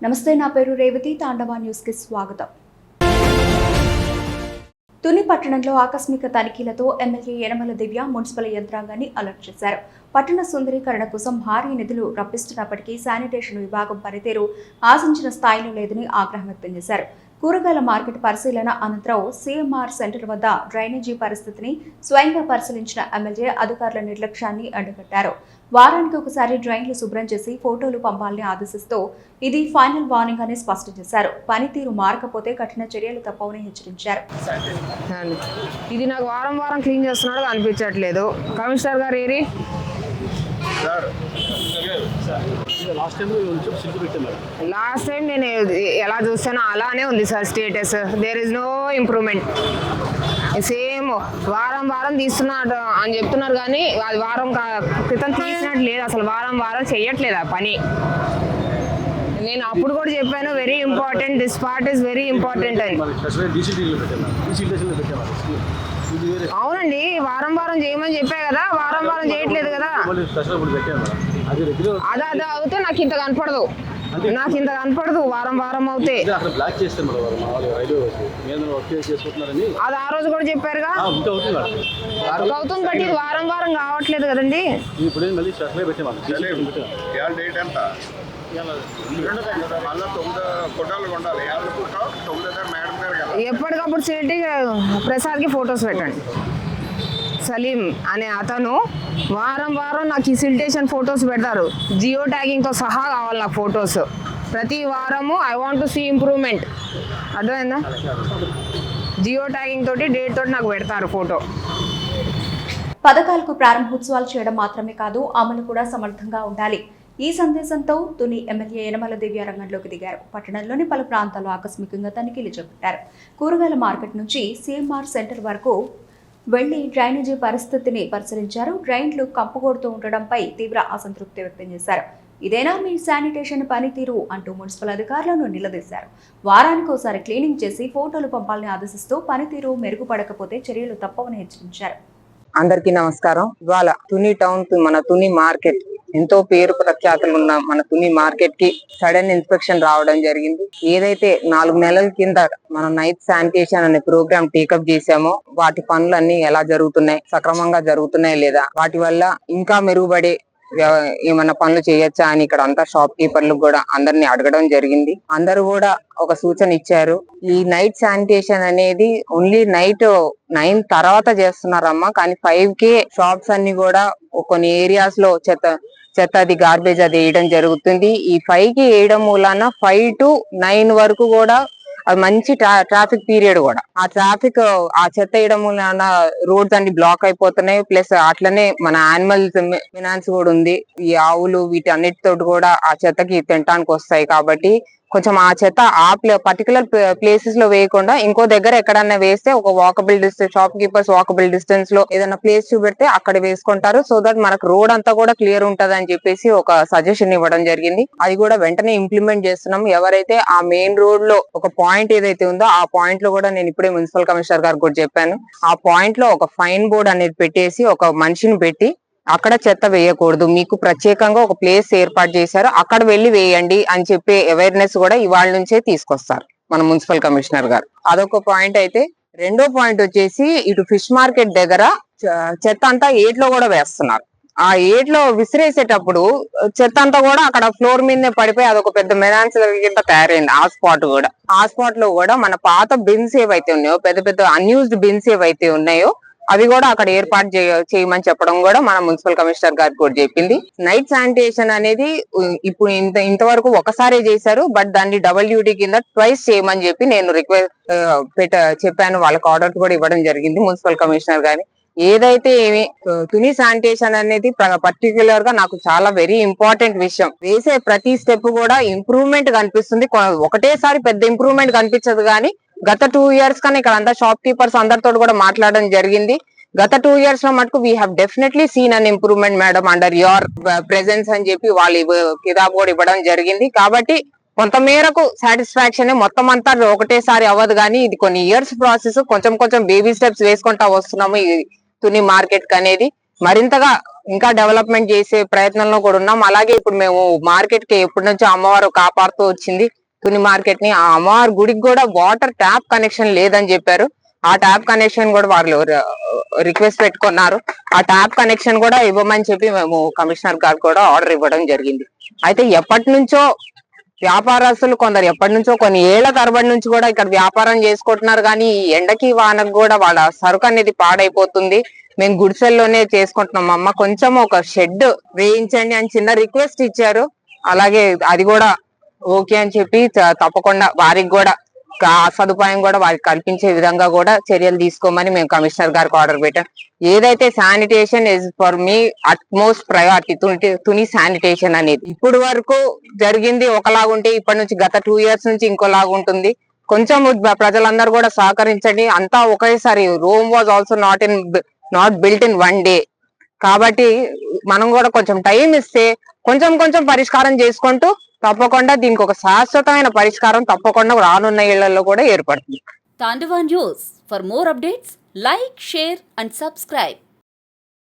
నమస్తే, నా పేరు రేవతి. తాండవ న్యూస్ కి స్వాగతం. తుని పట్టణంలో ఆకస్మిక తనిఖీలతో ఎమ్మెల్యే యనమల దివ్య మున్సిపల్ యంత్రాంగాన్ని అలర్ట్ చేశారు. పట్టణ సుందరీకరణ కోసం భారీ నిధులు రప్పిస్తున్నప్పటికీ శానిటేషన్ విభాగం పనితీరు ఆశించిన స్థాయిలో లేదని ఆగ్రహం వ్యక్తం చేశారు. కూరగాయల మార్కెట్ పరిశీలన అనంతరం సిఎంఆర్ సెంటర్ వద్ద డ్రైనేజీ పరిస్థితిని స్వయంగా పరిశీలించిన ఎమ్మెల్యే అధికారుల నిర్లక్ష్యాన్ని అడ్డుకట్టారు. వారానికి ఒకసారి డ్రైన్లు శుభ్రం చేసి ఫోటోలు పంపాలని ఆదేశిస్తూ ఇది ఫైనల్ వార్నింగ్ అని స్పష్టం చేశారు. పనితీరు మారకపోతే కఠిన చర్యలు తప్పవని హెచ్చరించారు. ఇది నాకు వారం వారం క్లీన్ చేస్తున్నాడు అనిపించట్లేదు. కమిషనర్ గారు ఏరి లాస్ట్ టైం నేను ఎలా చూస్తానో అలానే ఉంది sir status. There is no improvement. Same వారం వారం తీస్తున్నాడు అని చెప్తున్నారు కానీ అది వారం క్రితం తీసినట్టు లేదు. అసలు వారం వారం చెయ్యట్లేదు ఆ పని. నేను అప్పుడు కూడా చెప్పాను, very important, this part is very important అని. అవునండి, వారం వారం చేయమని చెప్పా కదా, వారం వారం చేయట్లేదు కదా. అదే అవుతే నాకు ఇంత కనపడదు, వారం వారం అవుతే. అది ఆ రోజు కూడా చెప్పారుగా వర్క్ అవుతుంది, బట్ ఇది వారం వారం కావట్లేదు కదండి. ఎప్పటికప్పుడు సిటీ ప్రసాద్కి ఫొటోస్ పెట్టండి. సలీం అనే అతను వారం వారం నాకు ఈ సిల్టేషన్ ఫొటోస్ పెడతారు. జియో ట్యాగింగ్తో సహా కావాలి నాకు ఫొటోస్. ప్రతి వారము I want to see improvement. అర్థమైందా? జియో ట్యాగింగ్ తోటి డేట్ తోటి నాకు పెడతారు ఫోటో. పథకాలకు ప్రారంభోత్సవాలు చేయడం మాత్రమే కాదు, అమలు కూడా సమర్థంగా ఉండాలి. ఈ సందేశంతో తుని ఎమ్మెల్యే యనమల దివ్య రంగంలోకి దిగారు. పట్టణంలోని పలు ప్రాంతాల్లో ఆకస్మికంగా తనిఖీలు చేపట్టారు. కూరగాయల మార్కెట్ నుంచి సిఎంఆర్ సెంటర్ వరకు వెళ్లి డ్రైనేజీ పరిస్థితిని పరిశీలించారు. డ్రైన్లు కంపుకొడుతూ ఉండడంపై తీవ్ర అసంతృప్తి వ్యక్తం చేశారు. ఇదేనా మీ శానిటేషన్ పనితీరు అంటూ మున్సిపల్ అధికారులను నిలదీశారు. వారానికి ఒకసారి క్లీనింగ్ చేసి ఫోటోలు పంపాలని ఆదేశిస్తూ పనితీరు మెరుగుపడకపోతే చర్యలు తప్పవని హెచ్చరించారు. అందరికీ నమస్కారం. ఇవాళ తుని టౌన్ మన తుని మార్కెట్ ఎంతో పేరు ప్రఖ్యాతులు ఉన్న మన తుని మార్కెట్ కి సడన్ ఇన్స్పెక్షన్ రావడం జరిగింది. ఏదైతే 4 నెలల కింద మనం నైట్ శానిటేషన్ అనే ప్రోగ్రామ్ టేకప్ చేశామో వాటి పనులు అన్ని ఎలా జరుగుతున్నాయి, సక్రమంగా జరుగుతున్నాయి లేదా, వాటి వల్ల ఇంకా మెరుగుపడే ఏమన్నా పనులు చేయొచ్చా అని ఇక్కడ అంతా షాప్ కీపర్లు కూడా అందరినీ అడగడం జరిగింది. అందరూ కూడా ఒక సూచన ఇచ్చారు. ఈ నైట్ శానిటేషన్ అనేది ఓన్లీ నైట్ 9 తర్వాత చేస్తున్నారమ్మా, కానీ 5కే షాప్స్ అన్ని కూడా కొన్ని ఏరియాస్ లో చెత్త అది గార్బేజ్ అది వేయడం జరుగుతుంది. ఈ 5కి వేయడం మూలాన 5 to 9 వరకు కూడా అది మంచి ట్రాఫిక్ పీరియడ్ కూడా. ఆ ట్రాఫిక్ ఆ చెత్త వేయడం వలన రోడ్స్ అన్ని బ్లాక్ అయిపోతున్నాయి. ప్లస్ అట్లనే మన యానిమల్స్ ఫినాన్స్ కూడా ఉంది. ఈ ఆవులు వీటి అన్నిటితో కూడా ఆ చెత్తకి తినడానికి వస్తాయి. కాబట్టి కొంచెం ఆ చెత్త ఆ పర్టికులర్ ప్లేసెస్ లో వేయకుండా ఇంకో దగ్గర ఎక్కడన్నా వేస్తే ఒక walkable distance, shop keepers walkable distance లో ఏదైనా ప్లేస్ చూపెడితే అక్కడ వేసుకుంటారు. సో దట్ మనకు రోడ్ అంతా కూడా క్లియర్ ఉంటది అని చెప్పేసి ఒక సజెషన్ ఇవ్వడం జరిగింది. అది కూడా వెంటనే ఇంప్లిమెంట్ చేస్తున్నాం. ఎవరైతే ఆ మెయిన్ రోడ్ లో ఒక పాయింట్ ఏదైతే ఉందో ఆ పాయింట్ లో కూడా నేను ఇప్పుడే మున్సిపల్ కమిషనర్ గారు కూడా చెప్పాను. ఆ పాయింట్ లో ఒక ఫైన్ బోర్డ్ అనేది పెట్టేసి ఒక మనిషిని పెట్టి అక్కడ చెత్త వేయకూడదు, మీకు ప్రత్యేకంగా ఒక ప్లేస్ ఏర్పాటు చేశారు, అక్కడ వెళ్లి వేయండి అని చెప్పే అవేర్నెస్ కూడా ఇవాళ నుంచే తీసుకొస్తారు మన మున్సిపల్ కమిషనర్ గారు. అదొక పాయింట్. అయితే రెండో పాయింట్ వచ్చేసి ఇటు ఫిష్ మార్కెట్ దగ్గర చెత్త అంతా ఏట్లో కూడా వేస్తున్నారు. ఆ ఏట్లో విసిరేసేటప్పుడు చెత్త అంతా కూడా అక్కడ ఫ్లోర్ మీదనే పడిపోయి అదొక పెద్ద మెనాన్స్ కింద తయారైంది. ఆ స్పాట్ లో కూడా మన పాత బిన్స్ ఏవైతే ఉన్నాయో, పెద్ద పెద్ద అన్యూజ్డ్ బిన్స్ ఏవైతే ఉన్నాయో అవి కూడా అక్కడ ఏర్పాటు చేయమని చెప్పడం కూడా మన మున్సిపల్ కమిషనర్ గారికి కూడా చెప్పింది. నైట్ శానిటేషన్ అనేది ఇప్పుడు ఇంతవరకు ఒకసారి చేశారు, బట్ దాన్ని డబుల్ డ్యూటీ కింద ట్వైస్ చేయమని చెప్పి నేను చెప్పాను. వాళ్ళకి ఆర్డర్ కూడా ఇవ్వడం జరిగింది మున్సిపల్ కమిషనర్ గారి. ఏదైతే తుని శానిటేషన్ అనేది పర్టికులర్ గా నాకు చాలా వెరీ ఇంపార్టెంట్ విషయం. వేసే ప్రతి స్టెప్ కూడా ఇంప్రూవ్మెంట్ కనిపిస్తుంది. ఒకటేసారి పెద్ద ఇంప్రూవ్మెంట్ కనిపించదు కానీ గత 2 years కానీ ఇక్కడ అంతా షాప్ కీపర్స్ అందరితో కూడా మాట్లాడడం జరిగింది. గత 2 years లో మటుకు we have definitely seen an improvement madam under your presence అని చెప్పి వాళ్ళు కితాబ్ కూడా ఇవ్వడం జరిగింది. కాబట్టి కొంత మేరకు సాటిస్ఫాక్షన్. మొత్తం అంతా ఒకటేసారి అవ్వదు కానీ ఇది కొన్ని ఇయర్స్ ప్రాసెస్. కొంచెం బేబీ స్టెప్స్ వేసుకుంటా వస్తున్నాము ఈ తుని మార్కెట్ అనేది మరింతగా ఇంకా డెవలప్మెంట్ చేసే ప్రయత్నంలో కూడా ఉన్నాం. అలాగే ఇప్పుడు మేము మార్కెట్ కి ఎప్పటి నుంచో అమ్మవారు కాపాడుతూ వచ్చింది తుని మార్కెట్ ని. ఆ అమ్మవారి గుడికి కూడా వాటర్ ట్యాప్ కనెక్షన్ లేదని చెప్పారు. ఆ ట్యాప్ కనెక్షన్ కూడా వాళ్ళు రిక్వెస్ట్ పెట్టుకున్నారు. ఆ ట్యాప్ కనెక్షన్ కూడా ఇవ్వమని చెప్పి మేము కమిషనర్ గారు కూడా ఆర్డర్ ఇవ్వడం జరిగింది. అయితే ఎప్పటి నుంచో వ్యాపారస్తులు కొందరు ఎప్పటి నుంచో కొన్ని ఏళ్ల తరబడి నుంచి కూడా ఇక్కడ వ్యాపారం చేసుకుంటున్నారు. కానీ ఈ ఎండకి వానకు కూడా వాళ్ళ సరుకు అనేది పాడైపోతుంది. మేము గుడిసెల్లోనే చేసుకుంటున్నాం అమ్మ, కొంచెం ఒక షెడ్ వేయించండి అని చిన్న రిక్వెస్ట్ ఇచ్చారు. అలాగే అది కూడా ఓకే అని చెప్పి తప్పకుండా వారికి కూడా సదుపాయం కూడా వారికి కల్పించే విధంగా కూడా చర్యలు తీసుకోమని మేము కమిషనర్ గారికి ఆర్డర్ పెట్టాం. ఏదైతే sanitation is for me utmost priority, Tuni sanitation అనేది ఇప్పుడు వరకు జరిగింది ఒకలాగుంటే ఇప్పటి నుంచి గత 2 years నుంచి ఇంకోలాగా ఉంటుంది. కొంచెం ప్రజలందరూ కూడా సహకరించండి. అంతా ఒకేసారి Rome was also not built in 1 day. కాబట్టి మనం కూడా కొంచెం టైం ఇస్తే కొంచెం పరిష్కారం చేసుకుంటూ తప్పకుండా దీనికి ఒక శాశ్వతమైన పరిష్కారం తప్పకుండా రానున్న ఏళ్లలో కూడా ఏర్పడుతుంది. Tandava News. For more updates, like, share and subscribe.